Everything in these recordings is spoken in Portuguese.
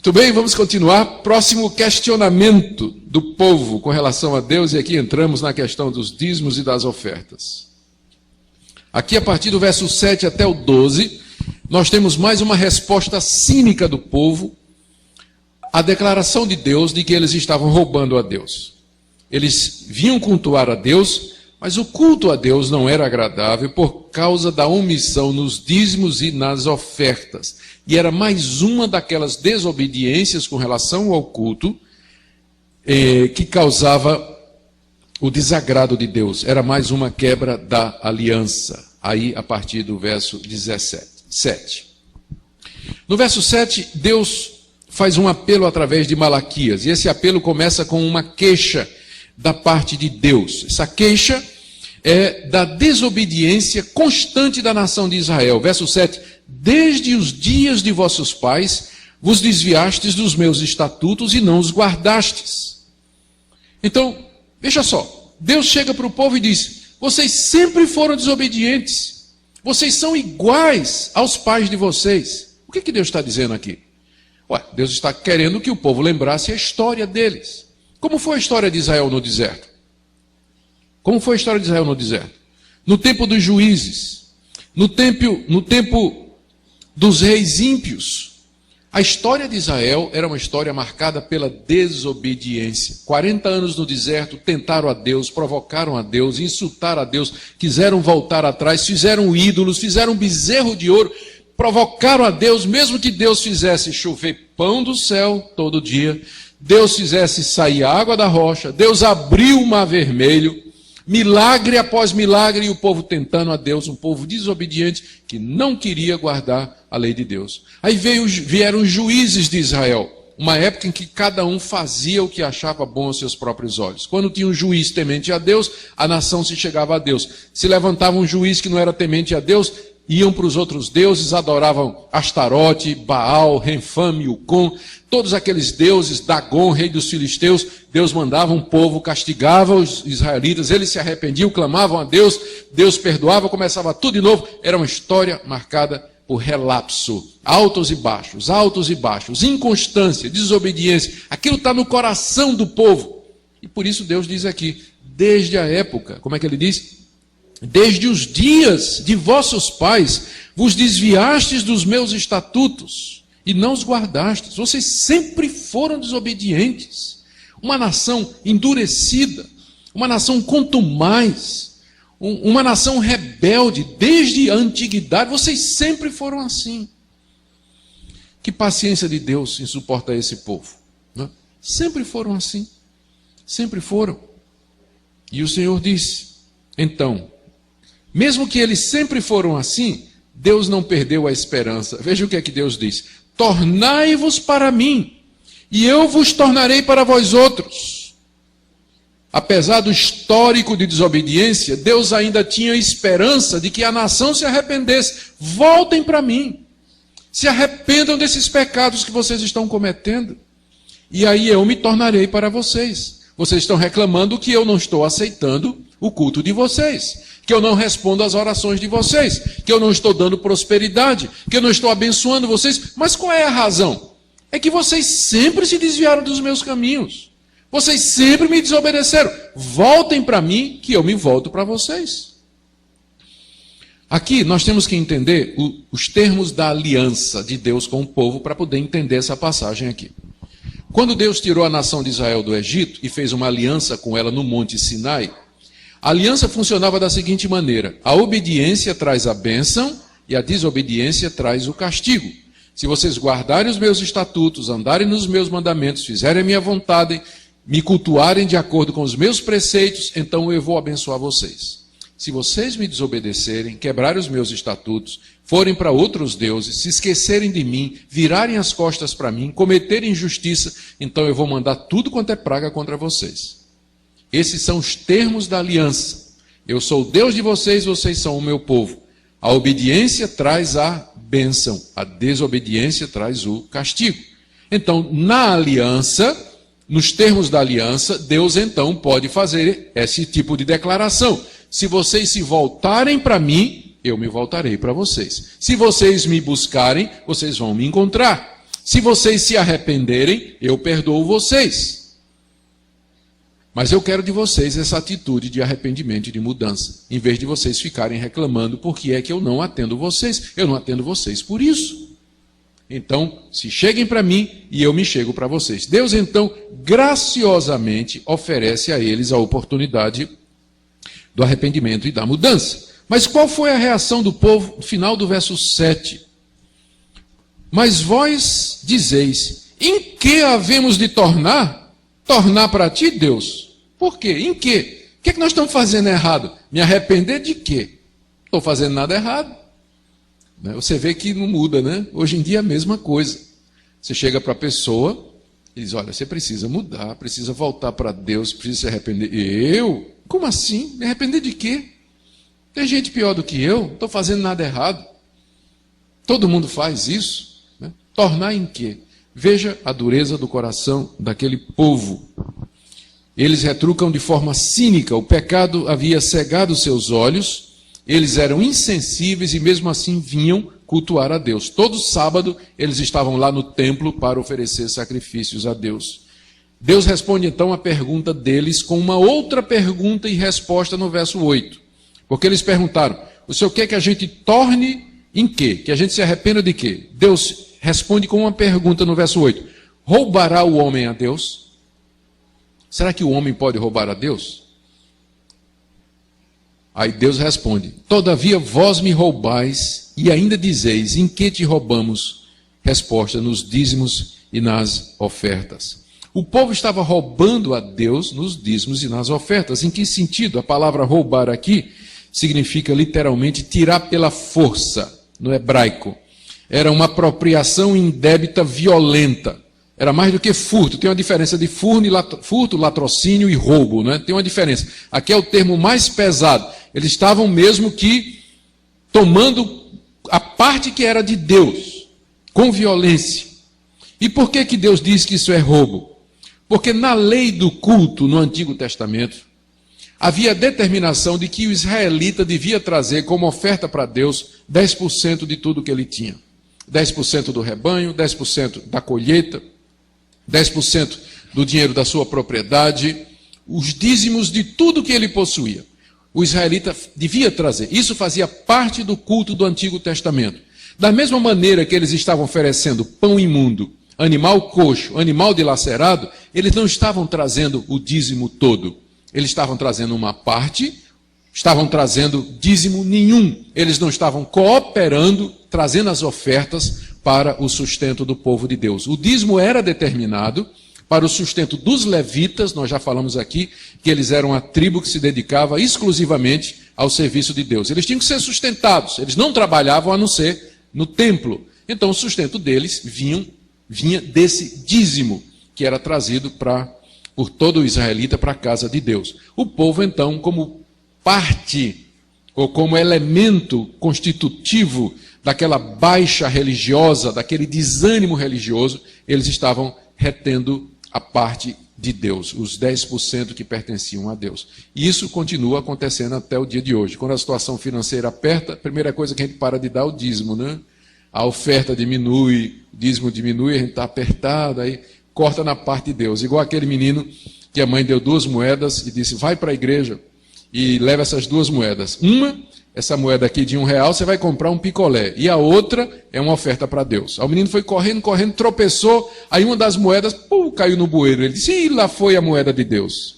Muito bem, vamos continuar. Próximo questionamento do povo com relação a Deus, e aqui entramos na questão dos dízimos e das ofertas. Aqui, a partir do verso 7 até o 12, nós temos mais uma resposta cínica do povo à declaração de Deus de que eles estavam roubando a Deus. Eles vinham cultuar a Deus, mas o culto a Deus não era agradável por causa da omissão nos dízimos e nas ofertas. E era mais uma daquelas desobediências com relação ao culto que causava o desagrado de Deus. Era mais uma quebra da aliança. Aí, a partir do verso 17. No verso 7, Deus faz um apelo através de Malaquias. E esse apelo começa com uma queixa da parte de Deus. Essa queixa é da desobediência constante da nação de Israel. Verso 7. Desde os dias de vossos pais, vos desviastes dos meus estatutos e não os guardastes. Então, veja só, Deus chega para o povo e diz, vocês sempre foram desobedientes, vocês são iguais aos pais de vocês. O que Deus está dizendo aqui? Deus está querendo que o povo lembrasse a história deles. Como foi a história de Israel no deserto? Como foi a história de Israel no deserto? No tempo dos juízes, no tempo dos reis ímpios. A história de Israel era uma história marcada pela desobediência. 40 anos no deserto, tentaram a Deus, provocaram a Deus, insultaram a Deus, quiseram voltar atrás, fizeram ídolos, fizeram um bezerro de ouro, provocaram a Deus, mesmo que Deus fizesse chover pão do céu todo dia, Deus fizesse sair água da rocha, Deus abriu o mar vermelho, milagre após milagre, e o povo tentando a Deus, um povo desobediente que não queria guardar a lei de Deus. Aí vieram os juízes de Israel, uma época em que cada um fazia o que achava bom aos seus próprios olhos. Quando tinha um juiz temente a Deus, a nação se chegava a Deus. Se levantava um juiz que não era temente a Deus, iam para os outros deuses, adoravam Astarote, Baal, Renfã, Milcom, todos aqueles deuses, Dagon, rei dos filisteus. Deus mandava um povo, castigava os israelitas, eles se arrependiam, clamavam a Deus, Deus perdoava, começava tudo de novo. Era uma história marcada por relapso, altos e baixos, inconstância, desobediência. Aquilo está no coração do povo. E por isso Deus diz aqui, desde a época, como é que ele diz? Desde os dias de vossos pais, vos desviastes dos meus estatutos e não os guardastes. Vocês sempre foram desobedientes. Uma nação endurecida, uma nação contumaz, uma nação rebelde, desde a antiguidade. Vocês sempre foram assim. Que paciência de Deus em suportar esse povo. Né? Sempre foram assim. Sempre foram. E o Senhor disse, então, mesmo que eles sempre foram assim, Deus não perdeu a esperança. Veja o que é que Deus diz. Tornai-vos para mim, e eu vos tornarei para vós outros. Apesar do histórico de desobediência, Deus ainda tinha esperança de que a nação se arrependesse. Voltem para mim. Se arrependam desses pecados que vocês estão cometendo. E aí eu me tornarei para vocês. Vocês estão reclamando que eu não estou aceitando o culto de vocês, que eu não respondo às orações de vocês, que eu não estou dando prosperidade, que eu não estou abençoando vocês. Mas qual é a razão? É que vocês sempre se desviaram dos meus caminhos. Vocês sempre me desobedeceram. Voltem para mim, que eu me volto para vocês. Aqui nós temos que entender os termos da aliança de Deus com o povo para poder entender essa passagem aqui. Quando Deus tirou a nação de Israel do Egito e fez uma aliança com ela no Monte Sinai, a aliança funcionava da seguinte maneira: a obediência traz a bênção e a desobediência traz o castigo. Se vocês guardarem os meus estatutos, andarem nos meus mandamentos, fizerem a minha vontade, me cultuarem de acordo com os meus preceitos, então eu vou abençoar vocês. Se vocês me desobedecerem, quebrarem os meus estatutos, forem para outros deuses, se esquecerem de mim, virarem as costas para mim, cometerem injustiça, então eu vou mandar tudo quanto é praga contra vocês. Esses são os termos da aliança. Eu sou o Deus de vocês, vocês são o meu povo. A obediência traz a bênção, a desobediência traz o castigo. Então, na aliança, nos termos da aliança, Deus então pode fazer esse tipo de declaração. Se vocês se voltarem para mim, eu me voltarei para vocês. Se vocês me buscarem, vocês vão me encontrar. Se vocês se arrependerem, eu perdoo vocês. Mas eu quero de vocês essa atitude de arrependimento e de mudança, em vez de vocês ficarem reclamando porque é que eu não atendo vocês. Eu não atendo vocês por isso. Então, se cheguem para mim e eu me chego para vocês. Deus, então, graciosamente oferece a eles a oportunidade do arrependimento e da mudança. Mas qual foi a reação do povo no final do verso 7? Mas vós dizeis, em que havemos de tornar? Tornar para ti, Deus? Por quê? Em quê? O que é que nós estamos fazendo errado? Me arrepender de quê? Não estou fazendo nada errado. Você vê que não muda, né? Hoje em dia é a mesma coisa. Você chega para a pessoa e diz, olha, você precisa mudar, precisa voltar para Deus, precisa se arrepender. Eu? Como assim? Me arrepender de quê? Tem gente pior do que eu, não estou fazendo nada errado. Todo mundo faz isso. Né? Tornar em quê? Veja a dureza do coração daquele povo. Eles retrucam de forma cínica, o pecado havia cegado seus olhos, eles eram insensíveis e mesmo assim vinham cultuar a Deus. Todo sábado eles estavam lá no templo para oferecer sacrifícios a Deus. Deus responde então a pergunta deles com uma outra pergunta e resposta no verso 8. Porque eles perguntaram, o senhor quer que a gente torne em quê? Que a gente se arrependa de quê? Deus responde com uma pergunta no verso 8. Roubará o homem a Deus? Será que o homem pode roubar a Deus? Aí Deus responde, todavia vós me roubais e ainda dizeis, em que te roubamos? Resposta, nos dízimos e nas ofertas. O povo estava roubando a Deus nos dízimos e nas ofertas. Em que sentido? A palavra roubar aqui significa literalmente tirar pela força, no hebraico. Era uma apropriação indébita violenta. Era mais do que furto. Tem uma diferença de furto, latrocínio e roubo, né? Tem uma diferença. Aqui é o termo mais pesado. Eles estavam mesmo que tomando a parte que era de Deus, com violência. E por que Deus diz que isso é roubo? Porque na lei do culto, no Antigo Testamento, havia a determinação de que o israelita devia trazer como oferta para Deus 10% de tudo que ele tinha. 10% do rebanho, 10% da colheita, 10% do dinheiro da sua propriedade, os dízimos de tudo que ele possuía. O israelita devia trazer. Isso fazia parte do culto do Antigo Testamento. Da mesma maneira que eles estavam oferecendo pão imundo, animal coxo, animal dilacerado, eles não estavam trazendo o dízimo todo. Eles estavam trazendo uma parte, estavam trazendo dízimo nenhum. Eles não estavam cooperando, trazendo as ofertas para o sustento do povo de Deus. O dízimo era determinado para o sustento dos levitas, nós já falamos aqui, que eles eram a tribo que se dedicava exclusivamente ao serviço de Deus. Eles tinham que ser sustentados, eles não trabalhavam a não ser no templo. Então o sustento deles vinha desse dízimo que era trazido por todo o israelita para a casa de Deus. O povo então, como parte ou como elemento constitutivo daquela baixa religiosa, daquele desânimo religioso, eles estavam retendo a parte de Deus, os 10% que pertenciam a Deus. E isso continua acontecendo até o dia de hoje. Quando a situação financeira aperta, a primeira coisa que a gente para de dar é o dízimo, né? A oferta diminui, o dízimo diminui, a gente está apertado, aí corta na parte de Deus. Igual aquele menino que a mãe deu 2 moedas e disse, vai para a igreja e leva essas 2 moedas. Essa moeda aqui de R$1, você vai comprar um picolé. E a outra é uma oferta para Deus. Aí o menino foi correndo, tropeçou. Aí uma das moedas, caiu no bueiro. Ele disse, lá foi a moeda de Deus.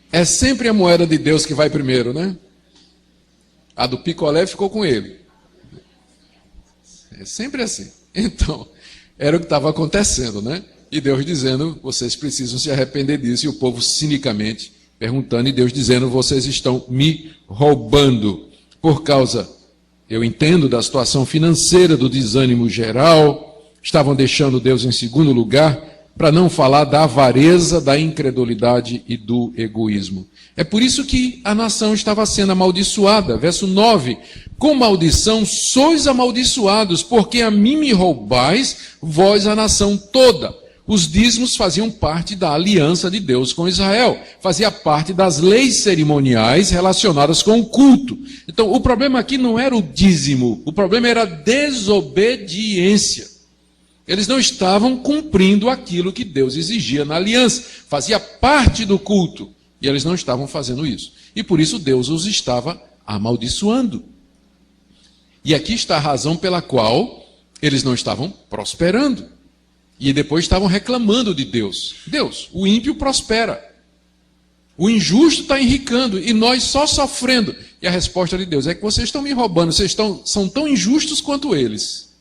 É sempre a moeda de Deus que vai primeiro, né? A do picolé ficou com ele. É sempre assim. Então, era o que estava acontecendo, né? E Deus dizendo, vocês precisam se arrepender disso. E o povo cinicamente perguntando, e Deus dizendo, vocês estão me roubando. Por causa, eu entendo, da situação financeira, do desânimo geral, estavam deixando Deus em segundo lugar, para não falar da avareza, da incredulidade e do egoísmo. É por isso que a nação estava sendo amaldiçoada. Verso 9, com maldição sois amaldiçoados, porque a mim me roubais, vós a nação toda. Os dízimos faziam parte da aliança de Deus com Israel, fazia parte das leis cerimoniais relacionadas com o culto. Então, o problema aqui não era o dízimo, o problema era a desobediência. Eles não estavam cumprindo aquilo que Deus exigia na aliança, fazia parte do culto, e eles não estavam fazendo isso. E por isso Deus os estava amaldiçoando. E aqui está a razão pela qual eles não estavam prosperando. E depois estavam reclamando de Deus. Deus, o ímpio prospera. O injusto está enricando e nós só sofrendo. E a resposta de Deus é que vocês estão me roubando, são tão injustos quanto eles.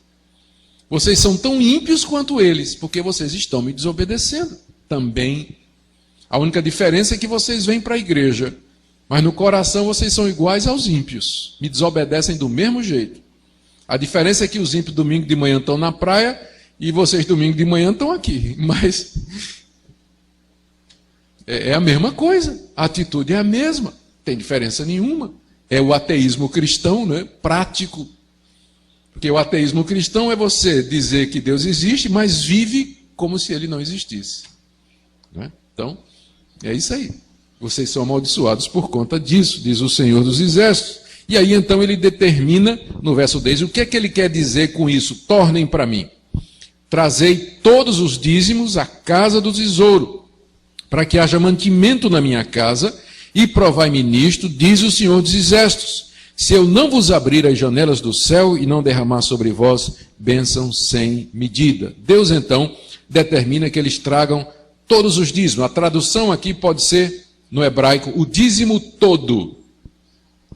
Vocês são tão ímpios quanto eles, porque vocês estão me desobedecendo também. A única diferença é que vocês vêm para a igreja, mas no coração vocês são iguais aos ímpios. Me desobedecem do mesmo jeito. A diferença é que os ímpios domingo de manhã estão na praia e vocês domingo de manhã estão aqui. Mas é a mesma coisa. A atitude é a mesma. Não tem diferença nenhuma. É o ateísmo cristão, né? Prático. Porque o ateísmo cristão é você dizer que Deus existe, mas vive como se ele não existisse. Né? Então, é isso aí. Vocês são amaldiçoados por conta disso, diz o Senhor dos Exércitos. E aí então ele determina, no verso 10, o que é que ele quer dizer com isso? Tornem para mim. Trazei todos os dízimos à casa do tesouro, para que haja mantimento na minha casa, e provai-me nisto, diz o Senhor dos Exércitos. Se eu não vos abrir as janelas do céu e não derramar sobre vós bênção sem medida. Deus então determina que eles tragam todos os dízimos. A tradução aqui pode ser, no hebraico, o dízimo todo,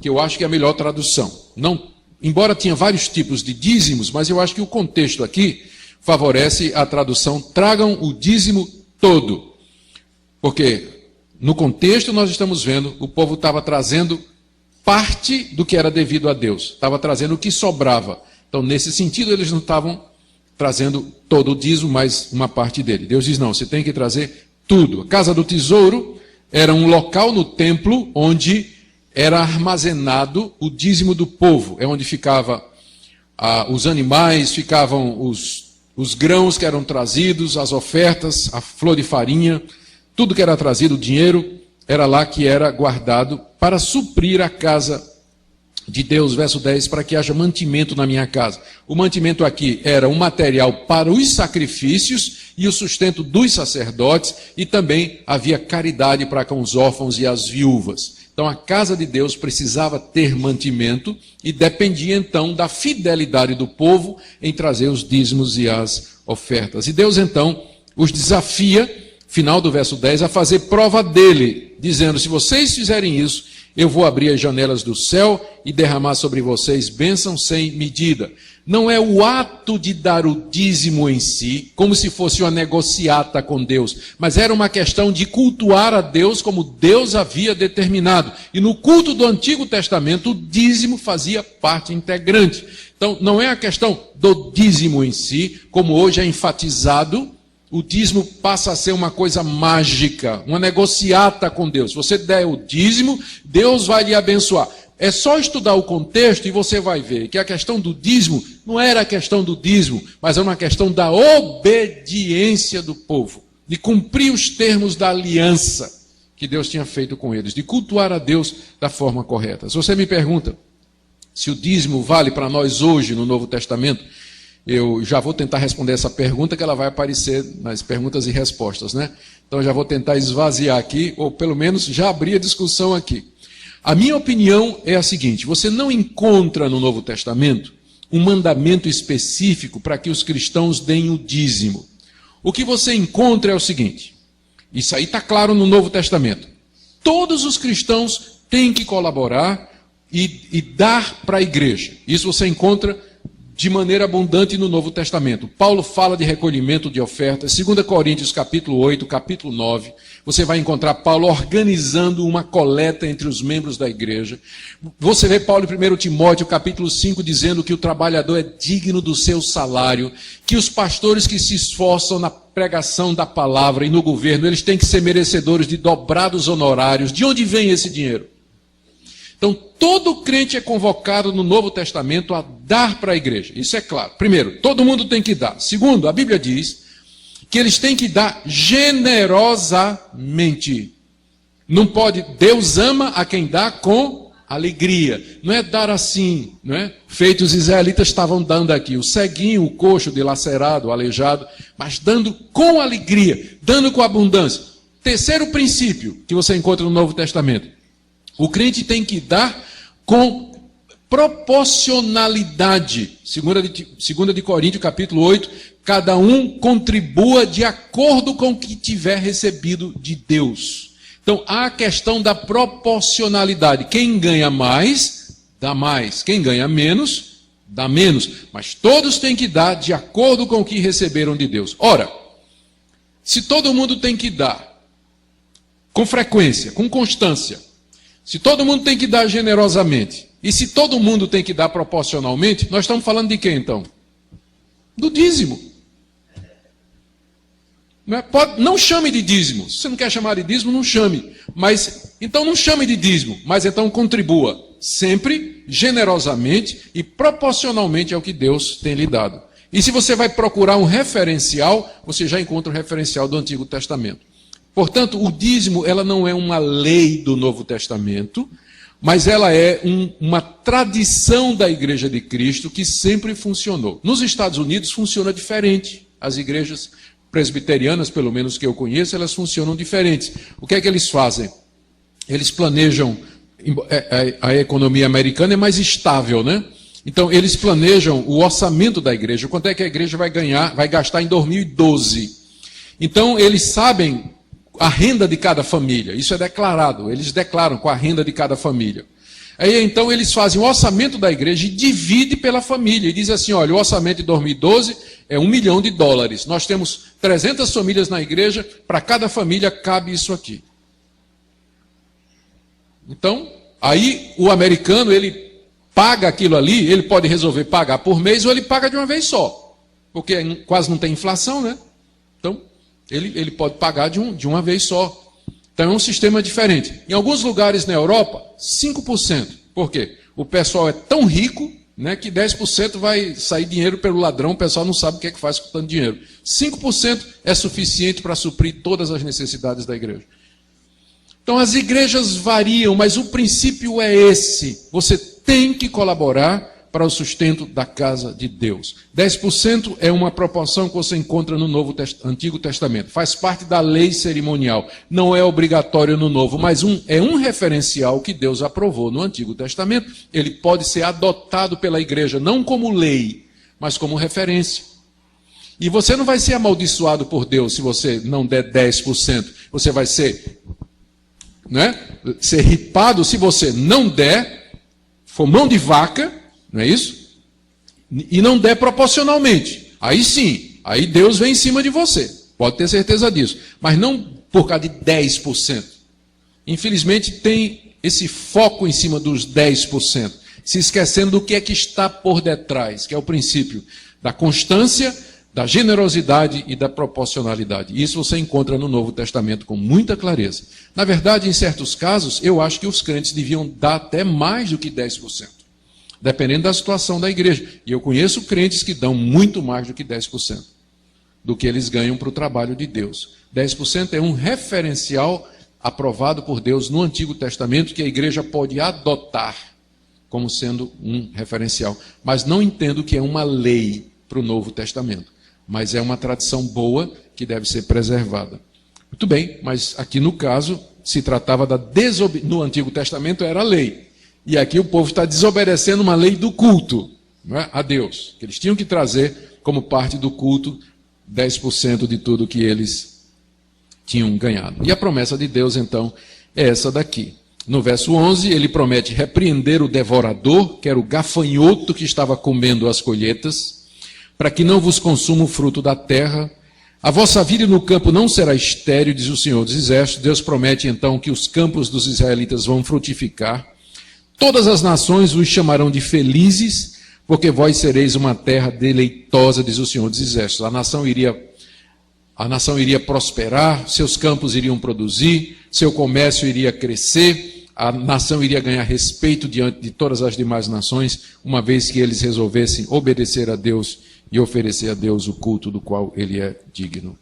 que eu acho que é a melhor tradução. Não, embora tinha vários tipos de dízimos, mas eu acho que o contexto aqui favorece a tradução, tragam o dízimo todo. Porque no contexto nós estamos vendo, o povo estava trazendo parte do que era devido a Deus, estava trazendo o que sobrava. Então, nesse sentido, eles não estavam trazendo todo o dízimo, mas uma parte dele. Deus diz, não, você tem que trazer tudo. A casa do tesouro era um local no templo onde era armazenado o dízimo do povo. É onde ficavam os animais, ficavam os grãos que eram trazidos, as ofertas, a flor de farinha, tudo que era trazido, o dinheiro, era lá que era guardado para suprir a casa de Deus, verso 10, para que haja mantimento na minha casa. O mantimento aqui era um material para os sacrifícios e o sustento dos sacerdotes, e também havia caridade para com os órfãos e as viúvas. Então a casa de Deus precisava ter mantimento e dependia então da fidelidade do povo em trazer os dízimos e as ofertas. E Deus então os desafia, final do verso 10, a fazer prova dele, dizendo, se vocês fizerem isso, eu vou abrir as janelas do céu e derramar sobre vocês bênção sem medida. Não é o ato de dar o dízimo em si, como se fosse uma negociata com Deus, mas era uma questão de cultuar a Deus como Deus havia determinado. E no culto do Antigo Testamento, o dízimo fazia parte integrante. Então, não é a questão do dízimo em si, como hoje é enfatizado. O dízimo passa a ser uma coisa mágica, uma negociata com Deus. Se você der o dízimo, Deus vai lhe abençoar. É só estudar o contexto e você vai ver que a questão do dízimo não era a questão do dízimo, mas é uma questão da obediência do povo, de cumprir os termos da aliança que Deus tinha feito com eles, de cultuar a Deus da forma correta. Se você me pergunta se o dízimo vale para nós hoje no Novo Testamento, eu já vou tentar responder essa pergunta, que ela vai aparecer nas perguntas e respostas, né? Então, já vou tentar esvaziar aqui, ou pelo menos já abrir a discussão aqui. A minha opinião é a seguinte, você não encontra no Novo Testamento um mandamento específico para que os cristãos deem o dízimo. O que você encontra é o seguinte, isso aí está claro no Novo Testamento. Todos os cristãos têm que colaborar e dar para a igreja. Isso você encontra de maneira abundante no Novo Testamento. Paulo fala de recolhimento de ofertas. 2 Coríntios capítulo 8, capítulo 9. Você vai encontrar Paulo organizando uma coleta entre os membros da igreja. Você vê Paulo em 1 Timóteo capítulo 5 dizendo que o trabalhador é digno do seu salário, que os pastores que se esforçam na pregação da palavra e no governo, eles têm que ser merecedores de dobrados honorários. De onde vem esse dinheiro? Então, todo crente é convocado no Novo Testamento a dar para a igreja. Isso é claro. Primeiro, todo mundo tem que dar. Segundo, a Bíblia diz que eles têm que dar generosamente. Não pode, Deus ama a quem dá com alegria. Não é dar assim, não é? Feito os israelitas estavam dando aqui, o ceguinho, o coxo, o dilacerado, o aleijado, mas dando com alegria, dando com abundância. Terceiro princípio que você encontra no Novo Testamento. O crente tem que dar com proporcionalidade. 2 de Coríntios, capítulo 8, cada um contribua de acordo com o que tiver recebido de Deus. Então, há a questão da proporcionalidade. Quem ganha mais, dá mais. Quem ganha menos, dá menos. Mas todos têm que dar de acordo com o que receberam de Deus. Ora, se todo mundo tem que dar com frequência, com constância, se todo mundo tem que dar generosamente, e se todo mundo tem que dar proporcionalmente, nós estamos falando de quem então? Do dízimo. Não chame de dízimo. Se você não quer chamar de dízimo, não chame. Mas, então não chame de dízimo, mas então contribua sempre, generosamente e proporcionalmente ao que Deus tem lhe dado. E se você vai procurar um referencial, você já encontra o referencial do Antigo Testamento. Portanto, o dízimo ela não é uma lei do Novo Testamento, mas ela é uma tradição da Igreja de Cristo que sempre funcionou. Nos Estados Unidos funciona diferente. As igrejas presbiterianas, pelo menos que eu conheço, elas funcionam diferentes. O que é que eles fazem? Eles planejam, a economia americana é mais estável, né? Então, eles planejam o orçamento da igreja, quanto é que a igreja vai gastar em 2012. Então, eles sabem a renda de cada família, isso é declarado, eles declaram com a renda de cada família. Aí então eles fazem o orçamento da igreja e dividem pela família, e dizem assim, olha, o orçamento de 2012 é $1 milhão, nós temos 300 famílias na igreja, para cada família cabe isso aqui. Então, aí o americano, ele paga aquilo ali, ele pode resolver pagar por mês, ou ele paga de uma vez só, porque quase não tem inflação, né? Então, ele pode pagar de uma vez só. Então é um sistema diferente. Em alguns lugares na Europa, 5%. Por quê? O pessoal é tão rico, né, que 10% vai sair dinheiro pelo ladrão, o pessoal não sabe o que é que faz com tanto dinheiro. 5% é suficiente para suprir todas as necessidades da igreja. Então as igrejas variam, mas o princípio é esse. Você tem que colaborar para o sustento da casa de Deus. 10% é uma proporção que você encontra no Antigo Testamento. Faz parte da lei cerimonial. Não é obrigatório no Novo, mas é um referencial que Deus aprovou no Antigo Testamento. Ele pode ser adotado pela igreja, não como lei, mas como referência. E você não vai ser amaldiçoado por Deus se você não der 10%. Você vai ser, ser ripado se você não der, for mão de vaca, não é isso? E não der proporcionalmente. Aí sim, aí Deus vem em cima de você. Pode ter certeza disso. Mas não por causa de 10%. Infelizmente tem esse foco em cima dos 10%. Se esquecendo do que é que está por detrás, que é o princípio da constância, da generosidade e da proporcionalidade. Isso você encontra no Novo Testamento com muita clareza. Na verdade, em certos casos, eu acho que os crentes deviam dar até mais do que 10%. Dependendo da situação da igreja. E eu conheço crentes que dão muito mais do que 10% do que eles ganham para o trabalho de Deus. 10% é um referencial aprovado por Deus no Antigo Testamento que a igreja pode adotar como sendo um referencial. Mas não entendo que é uma lei para o Novo Testamento. Mas é uma tradição boa que deve ser preservada. Muito bem, mas aqui no caso se tratava da desobediência. No Antigo Testamento era lei. E aqui o povo está desobedecendo uma lei do culto, não é? A Deus, que eles tinham que trazer como parte do culto 10% de tudo que eles tinham ganhado. E a promessa de Deus, então, é essa daqui. No verso 11, ele promete repreender o devorador, que era o gafanhoto que estava comendo as colheitas, para que não vos consuma o fruto da terra. A vossa vida no campo não será estéril, diz o Senhor dos Exércitos. Deus promete, então, que os campos dos israelitas vão frutificar. Todas as nações vos chamarão de felizes, porque vós sereis uma terra deleitosa, diz o Senhor dos Exércitos. A nação iria prosperar, seus campos iriam produzir, seu comércio iria crescer, a nação iria ganhar respeito diante de todas as demais nações, uma vez que eles resolvessem obedecer a Deus e oferecer a Deus o culto do qual ele é digno.